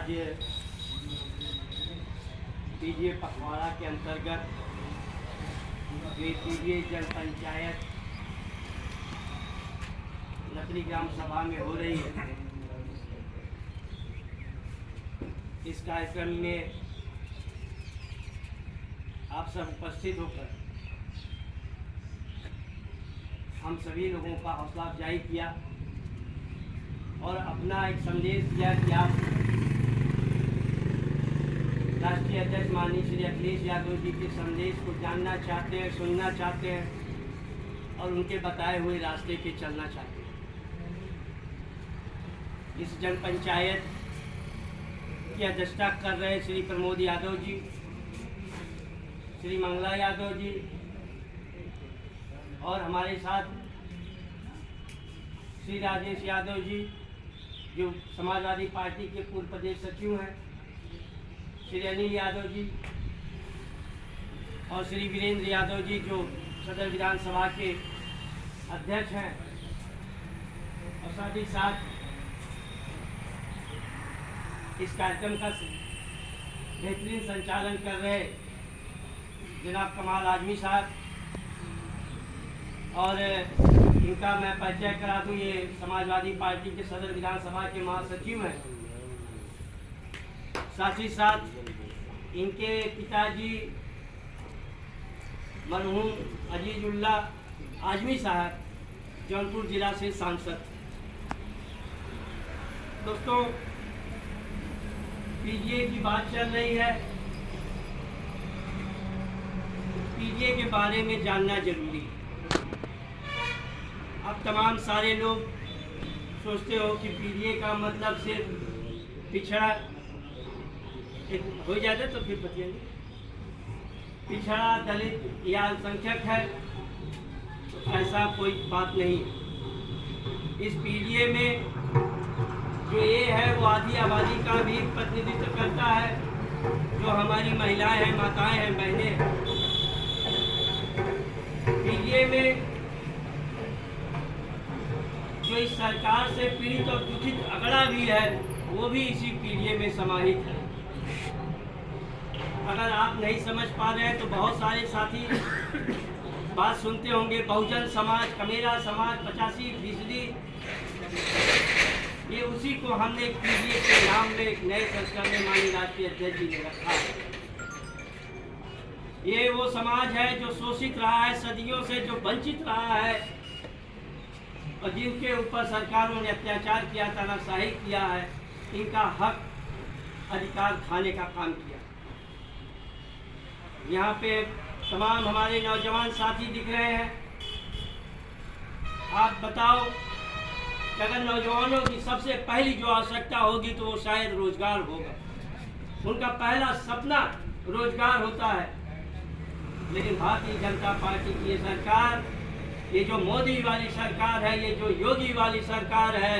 आज पीजीए पखवाड़ा के अंतर्गत पीजीए जन पंचायत लकड़ी ग्राम सभा में हो रही है। इस कार्यक्रम में आप सब उपस्थित होकर हम सभी लोगों का हौसला अफजाई किया और अपना एक संदेश दिया कि आप राष्ट्रीय अध्यक्ष माननीय श्री अखिलेश यादव जी के संदेश को जानना चाहते हैं, सुनना चाहते हैं और उनके बताए हुए रास्ते पे चलना चाहते हैं। इस जन पंचायत की अध्यक्षता कर रहे श्री प्रमोद यादव जी, श्री मंगला यादव जी और हमारे साथ श्री राजेश यादव जी जो समाजवादी पार्टी के पूर्व प्रदेश सचिव हैं, श्री अनिल यादव जी और श्री वीरेंद्र यादव जी जो सदर विधानसभा के अध्यक्ष हैं और साथ ही साथ इस कार्यक्रम का बेहतरीन संचालन कर रहे जनाब कमाल आजमी साहब और इनका मैं परिचय करा दूँ। ये समाजवादी पार्टी के सदर विधानसभा के महासचिव हैं। साथ ही साथ इनके पिताजी मरहूम अजीजुल्ला आजमी साहब जौनपुर जिला से सांसद। दोस्तों, पीजीए की बात चल रही है। पीजीए के बारे में जानना जरूरी है। अब तमाम सारे लोग सोचते हो कि पीजीए का मतलब सिर्फ पिछड़ा हो जाता तो फिर बताइए पिछड़ा दलित या अल्पसंख्यक है, तो ऐसा कोई बात नहीं है। इस पीजीए में जो ये है वो आधी आबादी का भी प्रतिनिधित्व करता है, जो हमारी महिलाएं हैं, माताएं हैं, बहनें हैं। पीजीए में जो इस सरकार से पीड़ित और दुखित अगड़ा भी है वो भी इसी पीजीए में समाहित है। अगर आप नहीं समझ पा रहे हैं तो बहुत सारे साथी बात सुनते होंगे, बहुजन समाज, कमेरा समाज, 85%, ये उसी को हमने पीजीए के नाम में एक नए संस्करण में माननीय राष्ट्रीय अध्यक्ष जी ने रखा है। ये वो समाज है जो शोषित रहा है, सदियों से जो वंचित रहा है और जिनके ऊपर सरकारों ने अत्याचार किया, तानाशाही किया है, इनका हक अधिकार खाने का काम किया। यहाँ पे तमाम हमारे नौजवान साथी दिख रहे हैं। आप बताओ कि अगर नौजवानों की सबसे पहली जो आवश्यकता होगी तो वो शायद रोजगार होगा। उनका पहला सपना रोजगार होता है। लेकिन भारतीय जनता पार्टी की ये सरकार, ये जो मोदी वाली सरकार है, ये जो योगी वाली सरकार है,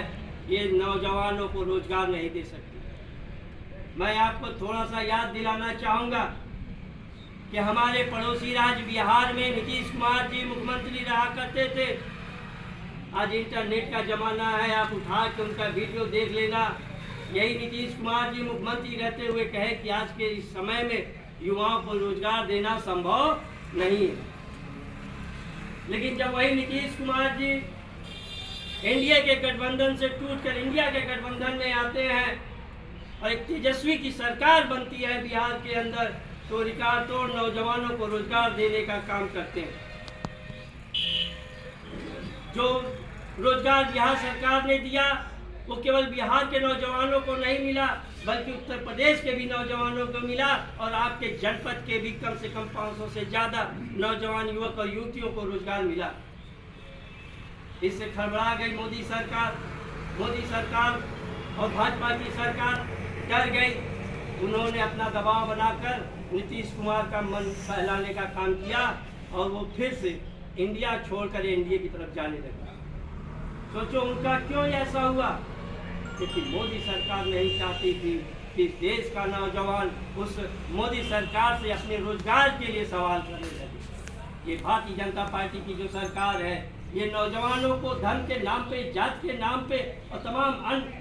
ये नौजवानों को रोजगार नहीं दे सकती। मैं आपको थोड़ा सा याद दिलाना चाहूँगा कि हमारे पड़ोसी राज्य बिहार में नीतीश कुमार जी मुख्यमंत्री रहा करते थे। आज इंटरनेट का ज़माना है, आप उठा के उनका वीडियो देख लेना। यही नीतीश कुमार जी मुख्यमंत्री रहते हुए कहे कि आज के इस समय में युवाओं को रोजगार देना संभव नहीं है। लेकिन जब वही नीतीश कुमार जी एनडीए के गठबंधन से टूटकर इंडिया के गठबंधन में आते हैं और एक तेजस्वी की सरकार बनती है बिहार के अंदर, तो रिकॉर्ड तोड़ नौजवानों को रोजगार देने का काम करते हैं। जो रोजगार बिहार सरकार ने दिया वो केवल बिहार के नौजवानों को नहीं मिला, बल्कि उत्तर प्रदेश के भी नौजवानों को मिला और आपके जनपद के भी कम से कम 500 से ज़्यादा नौजवान युवक और युवतियों को रोजगार मिला। इससे खड़बड़ा गई मोदी सरकार। मोदी सरकार और भाजपा की सरकार डर गई। उन्होंने अपना दबाव बनाकर नीतीश कुमार का मन बहलाने का काम किया और वो फिर से इंडिया छोड़कर एनडीए की तरफ जाने लगा। सोचो उनका क्यों ऐसा हुआ? क्योंकि मोदी सरकार नहीं चाहती थी कि देश का नौजवान उस मोदी सरकार से अपने रोजगार के लिए सवाल करने लगे। ये भारतीय जनता पार्टी की जो सरकार है, ये नौजवानों को धर्म के नाम पे, जात के नाम पे और तमाम अन्य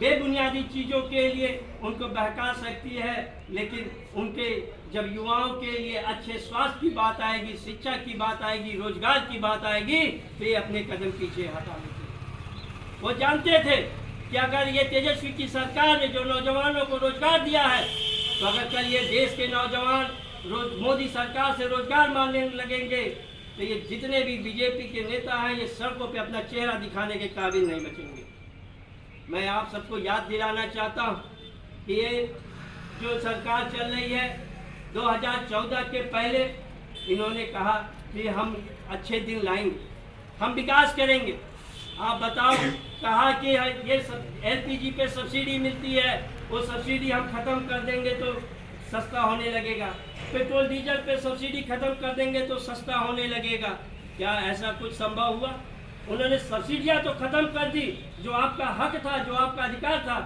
बेबुनियादी चीज़ों के लिए उनको बहका सकती है, लेकिन उनके जब युवाओं के लिए अच्छे स्वास्थ्य की बात आएगी, शिक्षा की बात आएगी, रोजगार की बात आएगी, तो ये अपने कदम पीछे हटा लेते हैं। वो जानते थे कि अगर ये तेजस्वी की सरकार ने जो नौजवानों को रोजगार दिया है, तो अगर कल ये देश के नौजवान मोदी सरकार से रोजगार मांगने लगेंगे, तो ये जितने भी बीजेपी के नेता हैं, ये सड़कों पे अपना चेहरा दिखाने के काबिल नहीं बचेंगे। मैं आप सबको याद दिलाना चाहता हूँ कि ये जो सरकार चल रही है, 2014 के पहले इन्होंने कहा कि हम अच्छे दिन लाएंगे, हम विकास करेंगे। आप बताओ, कहा कि ये एलपीजी पे सब्सिडी मिलती है, वो सब्सिडी हम ख़त्म कर देंगे तो सस्ता होने लगेगा, पेट्रोल डीजल पे सब्सिडी खत्म कर देंगे तो सस्ता होने लगेगा। क्या ऐसा कुछ संभव हुआ? उन्होंने सब्सिडियां तो खत्म कर दी, जो आपका हक था, जो आपका अधिकार था,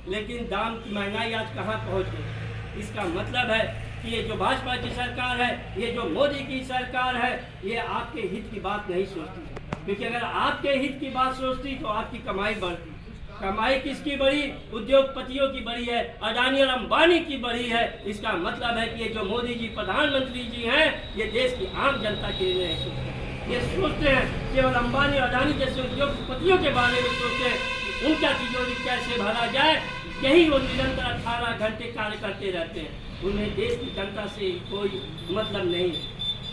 लेकिन दाम की महंगाई आज कहाँ पहुँच गई। इसका मतलब है कि ये जो भाजपा की सरकार है, ये जो मोदी की सरकार है, ये आपके हित की बात नहीं सोचती, क्योंकि अगर आपके हित की बात सोचती तो आपकी कमाई बढ़ती। कमाई किसकी बढ़ी? उद्योगपतियों की बढ़ी है, अडानी और अंबानी की बढ़ी है। इसका मतलब है कि ये जो मोदी जी प्रधानमंत्री जी हैं, ये देश की आम जनता के लिए नहीं सोचते। ये सोचते हैं केवल अंबानी और अडानी जैसे उद्योगपतियों के बारे में सोचते हैं, उनका तिजोरी कैसे भरा जाए, यही वो निरंतर 18 घंटे कार्य करते रहते हैं। उन्हें देश की जनता से कोई मतलब नहीं है।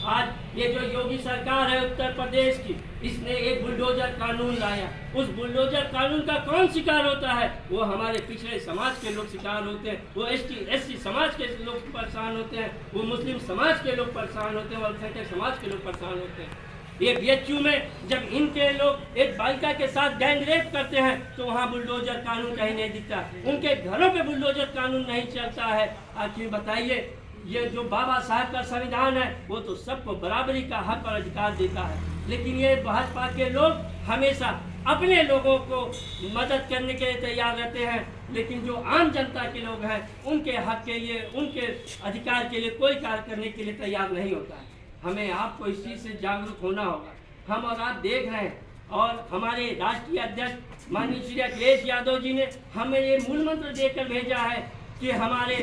आज ये जो योगी सरकार है उत्तर प्रदेश की, इसने एक बुलडोजर कानून लाया। उस बुलडोजर कानून का कौन शिकार होता है? वो हमारे पिछड़े समाज के लोग शिकार होते हैं, वो ST/SC समाज के लोग परेशान होते हैं, वो मुस्लिम समाज के लोग परेशान होते हैं, अल्पसंख्यक समाज के लोग परेशान होते हैं। ये BHU में जब इनके लोग एक बालिका के साथ गैंग रेप करते हैं, तो वहाँ बुलडोजर कानून कहीं नहीं दिखता, उनके घरों पे बुलडोजर कानून नहीं चलता है। आखिर बताइए, ये जो बाबा साहब का संविधान है, वो तो सबको बराबरी का हक और अधिकार देता है, लेकिन ये भाजपा के लोग हमेशा अपने लोगों को मदद करने के लिए तैयार रहते हैं, लेकिन जो आम जनता के लोग हैं, उनके हक के लिए, उनके अधिकार के लिए कोई कार्य करने के लिए तैयार नहीं होता है। हमें आपको इस चीज़ से जागरूक होना होगा। हम और आप देख रहे हैं, और हमारे राष्ट्रीय अध्यक्ष माननीय श्री अखिलेश यादव जी ने हमें ये मूल मंत्र देकर भेजा है कि हमारे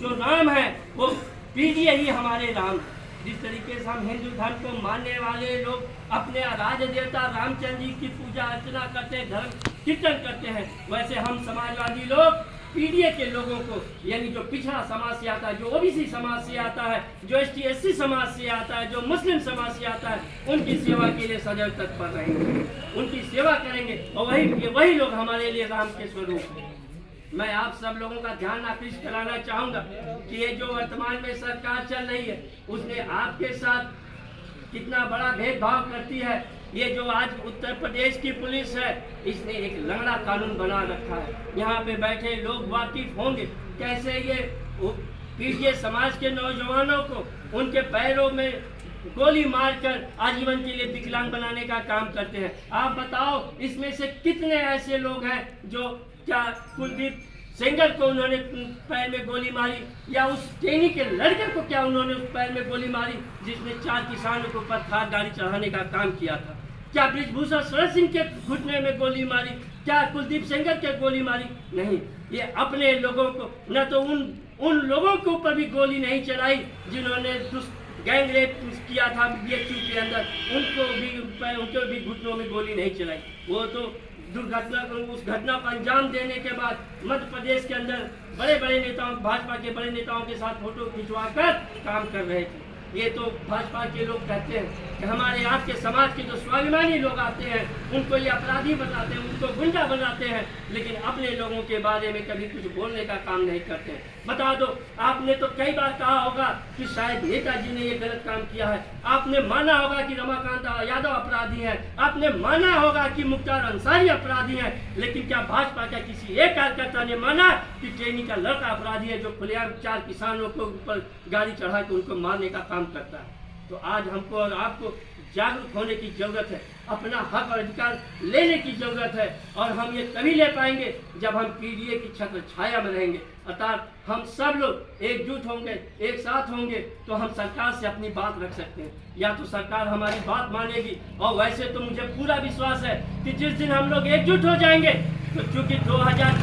जो राम है वो पीढ़ी ही हमारे राम। जिस तरीके से हम हिंदू धर्म को मानने वाले लोग अपने आराध्य देवता रामचंद्र जी की पूजा अर्चना करते हैं, धर्म कीर्तन करते हैं, वैसे हम समाजवादी लोग पीढ़ी के लोगों को, यानी जो पिछड़ा समाज से आता है, जो OBC समाज से आता है, जो ST/SC समाज से आता है, जो मुस्लिम समाज से आता है, उनकी सेवा के लिए सदैव तत्पर रहेंगे, उनकी सेवा करेंगे, और वही लोग हमारे लिए राम के स्वरूप हैं। मैं आप सब लोगों का ध्यान आकृष्ट कराना चाहूँगा कि ये जो वर्तमान में सरकार चल रही है, उसने आपके साथ कितना बड़ा भेदभाव करती है। ये जो आज उत्तर प्रदेश की पुलिस है, इसने एक लंगड़ा कानून बना रखा है। यहाँ पे बैठे लोग वाकिफ होंगे कैसे ये पीड़ित समाज के नौजवानों को उनके पैरों में गोली मारकर आजीवन के लिए विकलांग बनाने का काम करते हैं। आप बताओ, इसमें से कितने ऐसे लोग हैं जो, क्या कुलदीप सेंगर को उन्होंने पैर में गोली मारी, या उस ट्रेनी के लड़के को क्या उन्होंने उस पैर में गोली मारी जिसने 4 किसानों के ऊपर थार गाड़ी चढ़ाने का काम किया था? क्या ब्रिजभूषण शरद सिंह के घुटने में गोली मारी? क्या कुलदीप सेंगर के गोली मारी? नहीं, ये अपने लोगों को, न तो उन लोगों के ऊपर भी गोली नहीं चलाई जिन्होंने गैंग रेप किया था BHU के अंदर, उनको भी घुटनों में गोली नहीं चलाई। वो तो दुर्घटना को, उस घटना को अंजाम देने के बाद मध्य प्रदेश के अंदर बड़े बड़े नेताओं, भाजपा के बड़े नेताओं के साथ फोटो खिंचवाकर काम कर रहे थे। ये तो भाजपा के लोग कहते हैं कि हमारे आपके समाज के जो स्वाभिमानी लोग आते हैं, उनको ये अपराधी बताते हैं, उनको गुंडा बनाते हैं, लेकिन अपने लोगों के बारे में कभी कुछ बोलने का काम नहीं करते हैं। बता दो, आपने तो कई बार कहा होगा कि शायद नेताजी ने ये गलत काम किया है, आपने माना होगा कि रमाकांत यादव अपराधी हैं, आपने माना होगा कि मुख्तार अंसारी अपराधी हैं, लेकिन क्या भाजपा का किसी एक कार्यकर्ता ने माना कि ट्रेनी का लड़का अपराधी है जो खुलेआम 4 किसानों को ऊपर गाड़ी चढ़ा के उनको मारने का काम करता है? तो आज हमको और आपको जागरूक होने की जरूरत है, अपना हक और अधिकार लेने की जरूरत है, और हम ये तभी ले पाएंगे जब हम PDA की छत्र छाया में रहेंगे। अर्थात हम सब लोग एकजुट होंगे, एक साथ होंगे, तो हम सरकार से अपनी बात रख सकते हैं, या तो सरकार हमारी बात मानेगी। और वैसे तो मुझे पूरा विश्वास है कि जिस दिन हम लोग एकजुट हो जाएंगे, तो चूंकि 2000